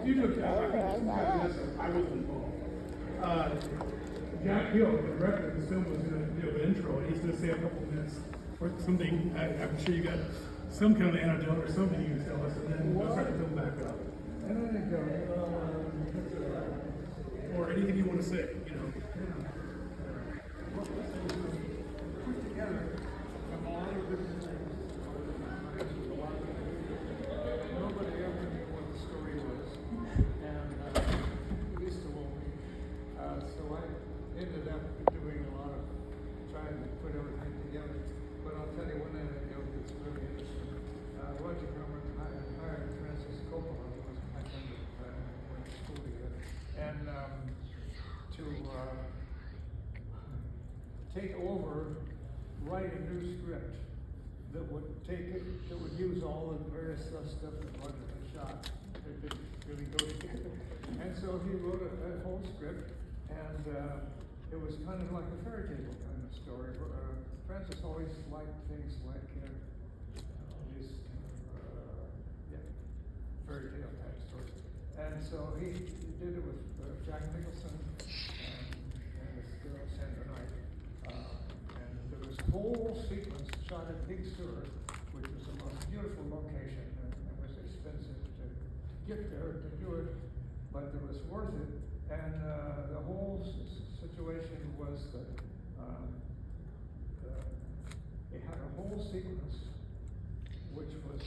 you do a I was involved. Jack Hill, the director of the film, was going to do an intro, and he's going to say a couple minutes or something. I'm sure you got some kind of anecdote or something you can tell us, and then we'll start the film back up. Or anything you want to say, you know. Nobody ever knew what the story was, and at least the woman. So I ended up doing a lot of trying to put everything together. But I'll tell you one anecdote that's really interesting. Roger Corman hired Francis Coppola, who was my friend when I went to school together, and to take over, write a new script that would use all the various stuff that Roger had shot. It didn't really go together. And so he wrote a whole script, and it was kind of like a fairy tale kind of story. Francis always liked things like these fairy tale type stories. And so he did it with Jack Nicholson and this girl, Sandra Knight. And there was a whole sequence shot at Big Sur, which was the most beautiful location, and it was expensive to get there to do it, but it was worth it. And the whole situation was that it had a whole sequence, which was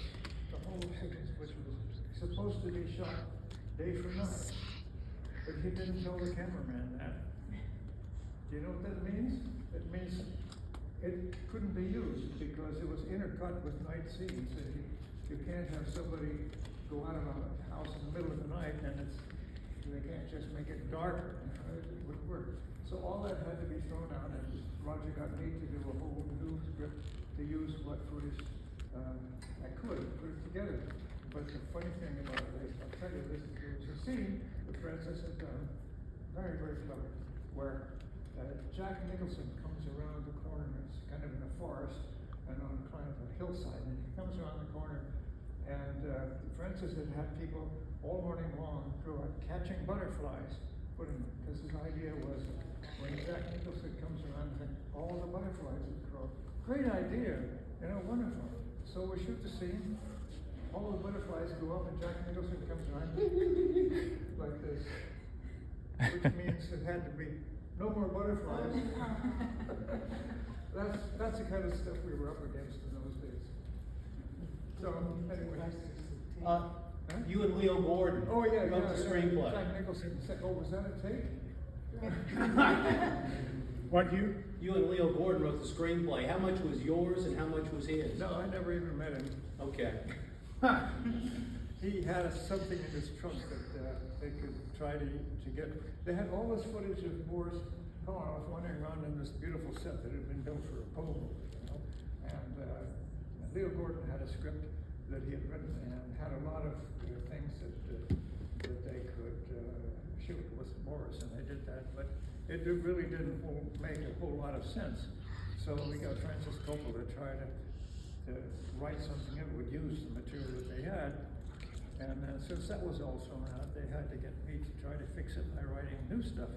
supposed to be shot day for night, but he didn't tell the cameraman that. Do you know what that means? It means it couldn't be used because it was intercut with night scenes. And you can't have somebody go out of a house in the middle of the night and they can't just make it darker. It would work. So all that had to be thrown out, and Roger got me to do a whole new script to use what footage I could put it together. But the funny thing about it is, I'll tell you this, there was a scene that Francis had done, very, very clever, where Jack Nicholson comes around the corner. It's kind of in a forest and on kind of a hillside, and he comes around the corner, and Francis had people all morning long catching butterflies, because his idea was when Jack Nicholson comes around, all the butterflies would grow. Great idea, wonderful. So we shoot the scene, all the butterflies go up, and Jack Nicholson comes around like this, which means it had to be no more butterflies. That's the kind of stuff we were up against in those days. So anyway. You and Leo Gordon wrote the screenplay. Jack Nicholson said, "Oh, was that a tape?" What, you? You and Leo Gordon wrote the screenplay. How much was yours and how much was his? No, I never even met him. Okay. He had something in his trunk that they could try to get. They had all this footage of Boris Karloff wandering around in this beautiful set that had been built for a pole, And Leo Gordon had a script that he had written and had a lot of things that they could shoot with Boris, and they did that. But it really didn't make a whole lot of sense. So we got Francis Coppola to try to write something that would use the material that they had. And since that was all thrown out, they had to get me to try to fix it by writing new stuff.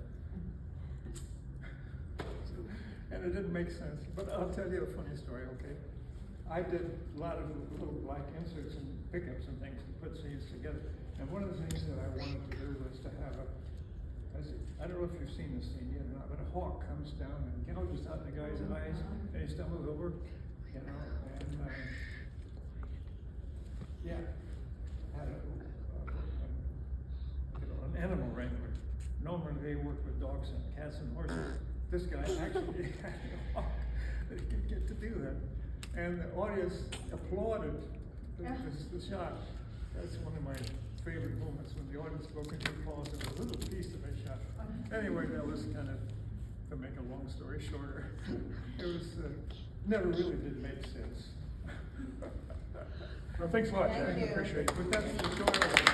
And it didn't make sense. But I'll tell you a funny story, okay? I did a lot of little like inserts and pickups and things to put scenes together. And one of the things that I wanted to do was to have I don't know if you've seen this scene yet or not, but a hawk comes down and gouges out the guy's eyes, and he stumbles over, and had an animal wrangler. Normally they work with dogs and cats and horses. This guy actually had a hawk that he could get to do that. And the audience applauded the shot. That's one of my favorite moments, when the audience broke into applause at a little piece of a shot. Anyway, that was kind of, to make a long story shorter, it was, never really did make sense. Well, thanks a lot, Jack. Thank you. Appreciate it. But that's the story.